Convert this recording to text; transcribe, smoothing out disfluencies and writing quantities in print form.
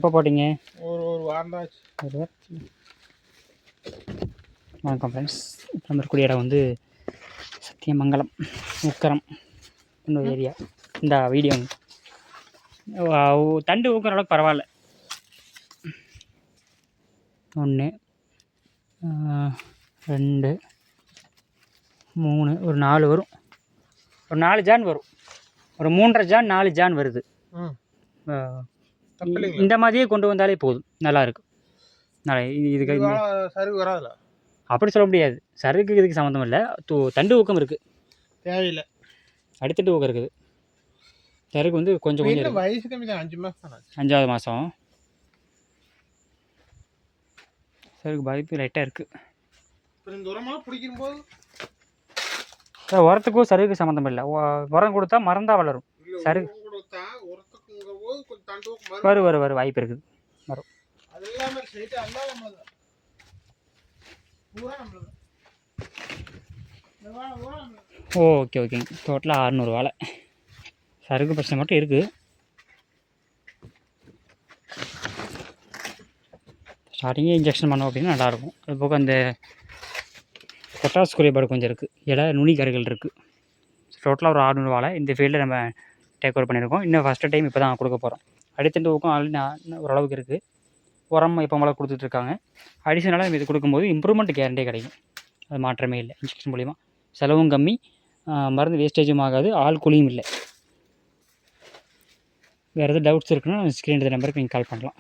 எப்போ போட்டிங்க? ஒரு வாரம் தான் ஆச்சு. வணக்கம் ஃப்ரெண்ட்ஸ். இப்போ நம்ம இருக்கக்கூடிய இடம் வந்து சத்தியமங்கலம் உக்கரம் இன்னொரு ஏரியா. இந்த வீடியோ தண்டு ஊக்குற அளவுக்கு பரவாயில்ல. 1 2 3 ஒரு 4 வரும். ஒரு 4 ஜான் வரும். ஒரு 3.5 ஜான் 4 ஜான் வருது. இந்த மாதிரியே கொண்டு வந்தாலே போதும், நல்லா இருக்கும். இதுக்கு சருகு வராதுல அப்படி சொல்ல முடியாது. சருகுக்கு இதுக்கு சம்மந்தம் இல்லை. தண்டு ஊக்கம் இருக்குது, தேவையில்லை. அடித்தண்டு ஊக்கம் இருக்குது. சருகு வந்து கொஞ்சம் கொஞ்சம் வயசு கம்மி தான். 5 மாதம் தான். 5வது மாதம் சருகு பாதிப்பு லைட்டாக இருக்குது. இந்த உரமெல்லாம் பிடிக்கும்போது உரத்துக்கும் சருகுக்கு சம்மந்தம் இல்லை. உரம் கொடுத்தா மறந்தால் வளரும். சருகு வரும் வாய்ப்பு இருக்குது. வரும். ஓகே ஓகேங்க. டோட்டலாக 600 வாழை. சருகு பிரச்சனை மட்டும் இருக்குது. ஸ்டார்டிங்கே இன்ஜெக்ஷன் பண்ணோம் அப்படின்னா நல்லாயிருக்கும். அது போக அந்த பொட்டாஸ் குறைபாடு கொஞ்சம் இருக்குது. இலை நுனி கரைகள் இருக்குது. டோட்டலாக ஒரு 600 வாழை இந்த ஃபீல்டில் நம்ம டேக் ஓவர் பண்ணியிருக்கோம். இன்னும் ஃபஸ்ட்டு டைம் இப்போ தான் கொடுக்க போகிறோம். அடித்தண்டு ஊக்கம் ஆல்ரெடி ஓரளவுக்கு இருக்குது. உரம் இப்போ மழை கொடுத்துட்ருக்காங்க. அடிஷனலாக நம்ம இது கொடுக்கும்போது இம்ப்ரூவ்மெண்ட் கேரண்டியே கிடைக்கும். அது மாற்றமே இல்லை. இன்ஜெக்ஷன் மூலிமா செலவும் கம்மி, மருந்து வேஸ்டேஜும் ஆகாது, ஆள் கூலியும் இல்லை. வேறு எதுவும் டவுட்ஸ் இருக்குன்னா ஸ்க்ரீன் நம்பருக்கு நீங்கள் கால் பண்ணலாம்.